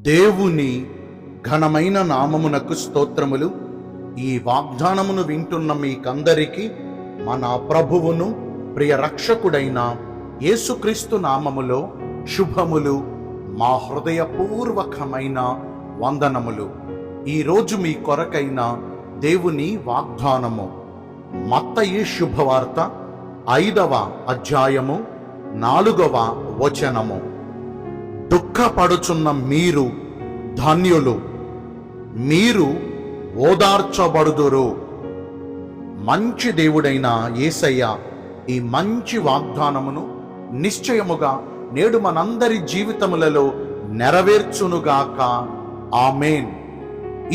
దేవుని ఘనమైన నామమునకు స్తోత్రములు. ఈ వాగ్దానమును వింటున్న మీకందరికీ మన ప్రభువును ప్రియ రక్షకుడైన యేసుక్రీస్తు నామములో శుభములు, మా హృదయపూర్వకమైన వందనములు. ఈరోజు మీ కొరకైన దేవుని వాగ్దానము మత్తయి శుభవార్త 5వ అధ్యాయము 4వ వచనము. దుఃఖపడుచున్న మీరు ధన్యులు, మీరు ఓదార్చబడుదురు. మంచి దేవుడైన యేసయ్య ఈ మంచి వాగ్దానమును నిశ్చయముగా నేడు మనందరి జీవితములలో నెరవేర్చునుగాక. ఆమేన్.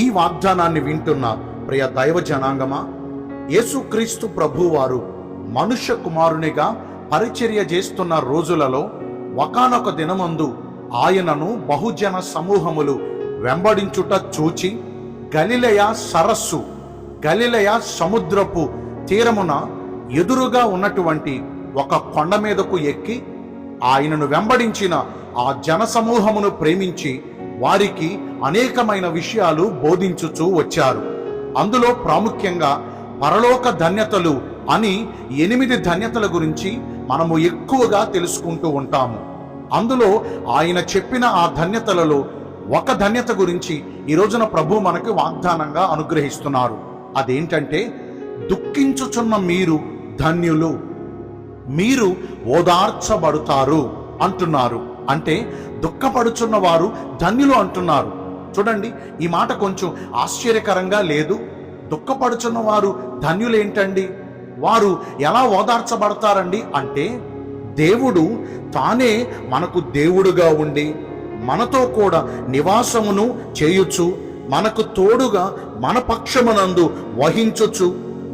ఈ వాగ్దానాన్ని వింటున్న ప్రియ దైవ జనాంగమా, యేసుక్రీస్తు ప్రభువారు మనుష్య కుమారునిగా పరిచర్య చేస్తున్న రోజులలో ఒకానొక దినమందు ఆయనను బహుజన సమూహములు వెంబడించుట చూచి గలిలయ సరస్సు, గలిలయ సముద్రపు తీరమున ఎదురుగా ఉన్నటువంటి ఒక కొండ మీదకు ఎక్కి ఆయనను వెంబడించిన ఆ జనసమూహమును ప్రేమించి వారికి అనేకమైన విషయాలు బోధించుచూ వచ్చారు. అందులో ప్రాముఖ్యంగా పరలోక ధన్యతలు అని 8 ధన్యతల గురించి మనము ఎక్కువగా తెలుసుకుంటూ ఉంటాము. అందులో ఆయన చెప్పిన ఆ ధన్యతలలో ఒక ధన్యత గురించి ఈ రోజున ప్రభు మనకు వాగ్దానంగా అనుగ్రహిస్తున్నారు. అదేంటంటే, దుఃఖించుచున్న మీరు ధన్యులు, మీరు ఓదార్చబడుతారు అంటున్నారు. అంటే దుఃఖపడుచున్న వారు ధన్యులు అంటున్నారు. చూడండి, ఈ మాట కొంచెం ఆశ్చర్యకరంగా లేదు? దుఃఖపడుచున్న వారు ధన్యులేంటండి? వారు ఎలా ఓదార్చబడతారండి అంటే, దేవుడు తానే మనకు దేవుడుగా ఉండి మనతో కూడా నివాసమును చేయుచు, మనకు తోడుగా మన పక్షమునందు వహించుచు,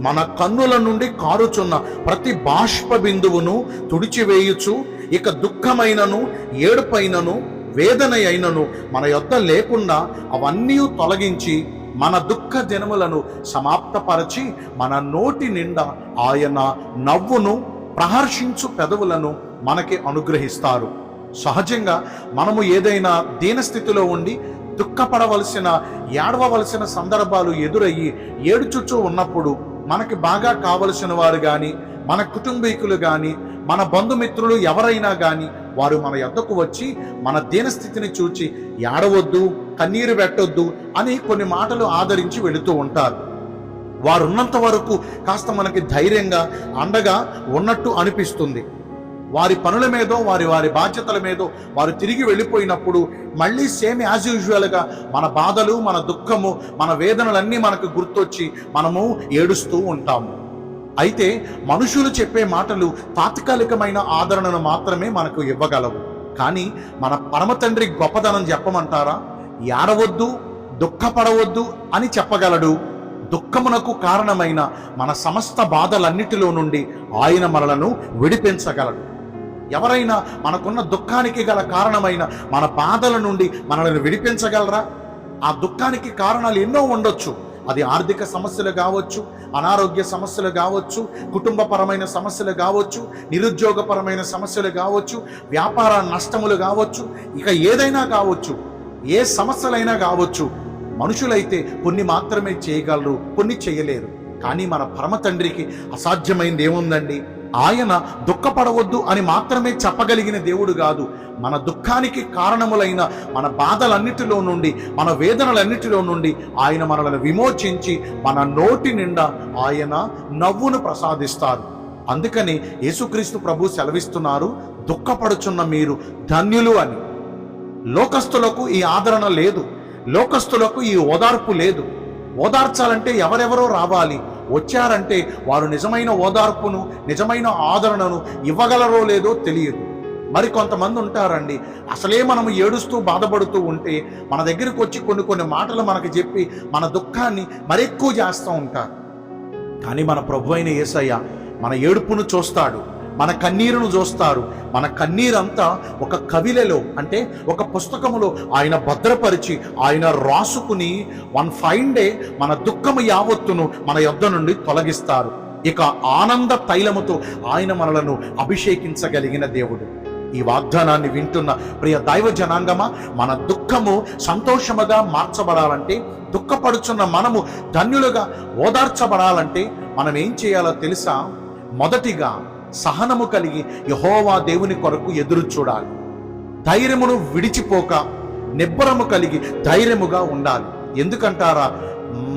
మన కన్నుల నుండి కారుచున్న ప్రతి బాష్ప బిందువును తుడిచివేయుచు, ఇక దుఃఖమైనను ఏడుపైనను వేదన అయినను మన యొద్ద లేకుండా అవన్నీ తొలగించి మన దుఃఖ దినములను సమాప్తపరచి మన నోటి నిండా ఆయన నవ్వును, ప్రహర్షించు పెదవులను మనకి అనుగ్రహిస్తారు. సహజంగా మనము ఏదైనా దీనస్థితిలో ఉండి దుఃఖపడవలసిన, ఏడవలసిన సందర్భాలు ఎదురయ్యి ఏడుచుచూ ఉన్నప్పుడు మనకి బాగా కావలసిన వారు కానీ, మన కుటుంబీకులు కానీ, మన బంధుమిత్రులు ఎవరైనా కానీ వారు మన యొద్దకు వచ్చి మన దీనస్థితిని చూచి ఏడవద్దు, కన్నీరు పెట్టొద్దు అని కొన్ని మాటలు ఆదరించి వెళుతూ ఉంటారు. వారు ఉన్నంత వరకు కాస్త మనకి ధైర్యంగా, అండగా ఉన్నట్టు అనిపిస్తుంది. వారి పనుల మీదో, వారి బాధ్యతల మీదో వారు తిరిగి వెళ్ళిపోయినప్పుడు మళ్ళీ సేమ్ యాజ్ యూజువల్గా మన బాధలు, మన దుఃఖము, మన వేదనలన్నీ మనకు గుర్తొచ్చి మనము ఏడుస్తూ ఉంటాము. అయితే మనుషులు చెప్పే మాటలు తాత్కాలికమైన ఆదరణను మాత్రమే మనకు ఇవ్వగలవు. కానీ మన పరమ తండ్రి గొప్పదనం చెప్పమంటారా? ఏడవద్దు, దుఃఖపడవద్దు అని చెప్పగలడు. దుఃఖమునకు కారణమైన మన సమస్త బాధలన్నిటిలో నుండి ఆయన మనలను విడిపించగలడు. ఎవరైనా మనకున్న దుఃఖానికి గల కారణమైన మన బాధల నుండి మనల్ని విడిపించగలరా? ఆ దుఃఖానికి కారణాలు ఎన్నో ఉండొచ్చు. అది ఆర్థిక సమస్యలు కావచ్చు, అనారోగ్య సమస్యలు కావచ్చు, కుటుంబపరమైన సమస్యలు కావచ్చు, నిరుద్యోగపరమైన సమస్యలు కావచ్చు, వ్యాపార నష్టములు కావచ్చు, ఇక ఏదైనా కావచ్చు, ఏ సమస్యలైనా కావచ్చు. మనుషులైతే కొన్ని మాత్రమే చేయగలరు, కొన్ని చేయలేరు. కానీ మన పరమ తండ్రికి అసాధ్యమైంది ఏముందండి? ఆయన దుఃఖపడవద్దు అని మాత్రమే చెప్పగలిగిన దేవుడు కాదు. మన దుఃఖానికి కారణములైన మన బాధలన్నిటిలో నుండి, మన వేదనలన్నిటిలో నుండి ఆయన మనలను విమోచించి మన నోటి నిండా ఆయన నవ్వును ప్రసాదిస్తారు. అందుకని యేసుక్రీస్తు ప్రభు సెలవిస్తున్నారు, దుఃఖపడుచున్న మీరు ధన్యులు అని. లోకస్తులకు ఈ ఆదరణ లేదు, లోకస్తులకు ఈ ఓదార్పు లేదు. ఓదార్చాలంటే ఎవరెవరో రావాలి. వచ్చారంటే వారు నిజమైన ఓదార్పును, నిజమైన ఆదరణను ఇవ్వగలరో లేదో తెలియదు. మరి కొంతమంది ఉంటారండి, అసలే మనము ఏడుస్తూ బాధపడుతూ ఉంటే మన దగ్గరికి వచ్చి కొన్ని మాటలు మనకి చెప్పి మన దుఃఖాన్ని మరెక్కువ చేస్తూ ఉంటారు. కానీ మన ప్రభు అయిన యేసయ్య మన ఏడుపును చూస్తాడు, మన కన్నీరును చూస్తారు. మన కన్నీరంతా ఒక కవిలలో, అంటే ఒక పుస్తకములో ఆయన భద్రపరిచి, ఆయన రాసుకుని వన్ ఫైన్ డే మన దుఃఖము యావత్తును మన యొద్ద నుండి తొలగిస్తారు. ఇక ఆనంద తైలముతో ఆయన మనలను అభిషేకించగలిగిన దేవుడు. ఈ వాగ్దానాన్ని వింటున్న ప్రియ దైవ జనాంగమా, మన దుఃఖము సంతోషముగా మార్చబడాలంటే, దుఃఖపడుచున్న మనము ధన్యులుగా ఓదార్చబడాలంటే మనం ఏం చేయాలో తెలుసా? మొదటిగా సహనము కలిగి యెహోవా దేవుని కొరకు ఎదురు చూడాలి. ధైర్యమును విడిచిపోక నిబ్బరము కలిగి ధైర్యముగా ఉండాలి. ఎందుకంటారా?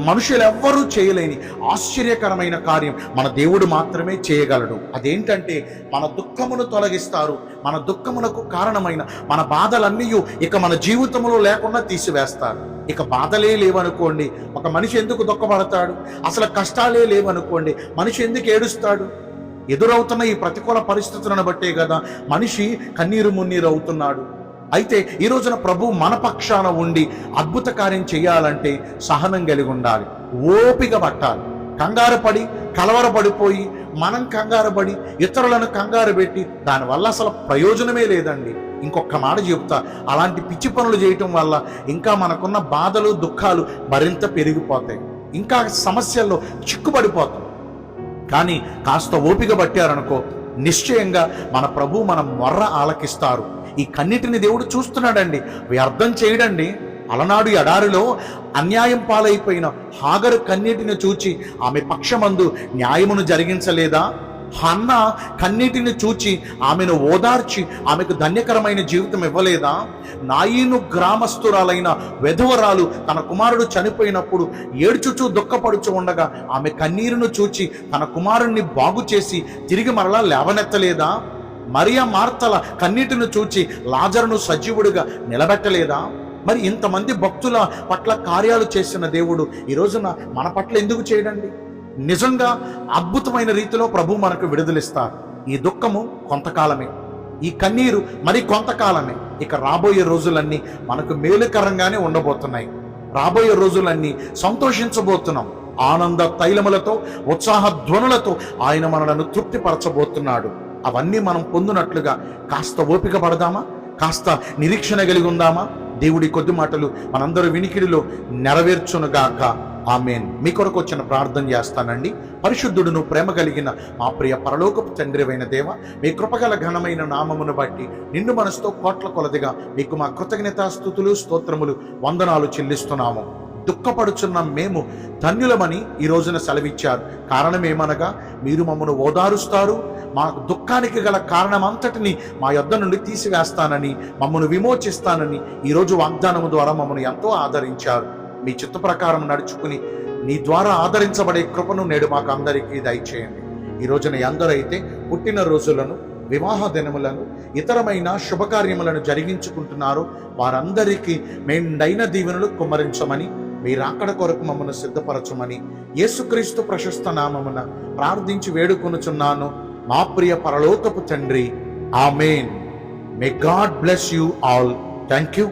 మనుషులెవ్వరూ చేయలేని ఆశ్చర్యకరమైన కార్యం మన దేవుడు మాత్రమే చేయగలడు. అదేంటంటే మన దుఃఖమును తొలగిస్తారు. మన దుఃఖమునకు కారణమైన మన బాధలన్నీ ఇక మన జీవితంలో లేకుండా తీసివేస్తారు. ఇక బాధలే లేవనుకోండి, ఒక మనిషి ఎందుకు దుఃఖపడతాడు? అసలు కష్టాలే లేవనుకోండి, మనిషి ఎందుకు ఏడుస్తాడు? ఎదురవుతున్న ఈ ప్రతికూల పరిస్థితులను బట్టే కదా మనిషి కన్నీరు మున్నీరు అవుతున్నాడు. అయితే ఈ రోజున ప్రభు మన పక్షాన ఉండి అద్భుత కార్యం చేయాలంటే సహనం కలిగి ఉండాలి, ఓపిక పట్టాలి. కంగారు పడి కలవరపడిపోయి మనం కంగారు పడి ఇతరులను కంగారు పెట్టి దానివల్ల అసలు ప్రయోజనమే లేదండి. ఇంకొక మాట చెప్తా, అలాంటి పిచ్చి పనులు చేయటం వల్ల ఇంకా మనకున్న బాధలు దుఃఖాలు మరింత పెరిగిపోతాయి, ఇంకా సమస్యల్లో చిక్కుపడిపోతాం. కానీ కాస్త ఓపిక పట్టారనుకో, నిశ్చయంగా మన ప్రభు మన మొర్ర ఆలకిస్తారు. ఈ కన్నిటిని దేవుడు చూస్తున్నాడండి, వ్యర్థం చేయడండి. అలనాడు ఎడారిలో అన్యాయం పాలైపోయిన హాగరు కన్నీటిని చూచి ఆమె పక్షమందు న్యాయమును జరిగించలేదా? హన్న కన్నీటిని చూచి ఆమెను ఓదార్చి ఆమెకు ధన్యకరమైన జీవితం ఇవ్వలేదా? నాయీను గ్రామస్తురాలైన వెధవరాలు తన కుమారుడు చనిపోయినప్పుడు ఏడ్చుచూ దుఃఖపడుచు ఉండగా ఆమె కన్నీరును చూచి తన కుమారుణ్ణి బాగు చేసి తిరిగి మరలా లేవనెత్తలేదా? మరియా మార్తల కన్నీటిని చూచి లాజరును సజీవుడిగా నిలబెట్టలేదా? మరి ఇంతమంది భక్తుల పట్ల కార్యాలు చేసిన దేవుడు ఈ రోజున మన పట్ల ఎందుకు చేయడండి? నిజంగా అద్భుతమైన రీతిలో ప్రభు మనకు విడుదలిస్తారు. ఈ దుఃఖము కొంతకాలమే, ఈ కన్నీరు మరి కొంతకాలమే. ఇక రాబోయే రోజులన్నీ మనకు మేలుకరంగానే ఉండబోతున్నాయి. రాబోయే రోజులన్నీ సంతోషించబోతున్నాం. ఆనంద తైలములతో ఉత్సాహ ధ్వనులతో ఆయన మనలను తృప్తిపరచబోతున్నాడు. అవన్నీ మనం పొందినట్లుగా కాస్త ఓపిక పడదామా? కాస్త నిరీక్షణ కలిగి ఉందామా? దేవుడి కొద్ది మాటలు మనందరూ వినికిడిలో నెరవేర్చునుగాక. ఆమేన్. మీ కొరకు వచ్చిన ప్రార్థన చేస్తానండి. పరిశుద్ధుడును ప్రేమ కలిగిన మా ప్రియ పరలోకపు తండ్రివైన దేవ, మీ కృపగల ఘనమైన నామమును బట్టి నిండు మనసుతో కోట్ల కొలదిగా మీకు మా కృతజ్ఞతాస్తుతులు స్తోత్రములు వందనాలు చెల్లిస్తున్నాము. దుఃఖపడుచున్న మేము ధన్యులమని ఈ రోజున సెలవిచ్చారు. కారణమేమనగా మీరు మమ్మను ఓదారుస్తారు, మా దుఃఖానికి గల కారణమంతటిని మా యొద్ద నుండి తీసివేస్తానని, మమ్మను విమోచిస్తానని ఈరోజు వాగ్దానము ద్వారా మమ్మల్ని ఎంతో ఆదరించారు. మీ చిత్త ప్రకారం నడుచుకుని నీ ద్వారా ఆదరించబడే కృపను నేడు మాకు అందరికీ దయచేయండి. ఈ రోజున ఎందరైతే పుట్టిన రోజులను, వివాహ దినములను, ఇతరమైన శుభకార్యములను జరిగించుకుంటున్నారో వారందరికీ మెండైన దీవెనలు కుమ్మరించమని, మీరు అక్కడ కొరకు మమ్మల్ని సిద్ధపరచమని యేసుక్రీస్తు ప్రశస్త నామమున ప్రార్థించి వేడుకొనుచున్నాను మా ప్రియ పరలోకపు తండ్రి. Amen. May God bless you all. Thank you.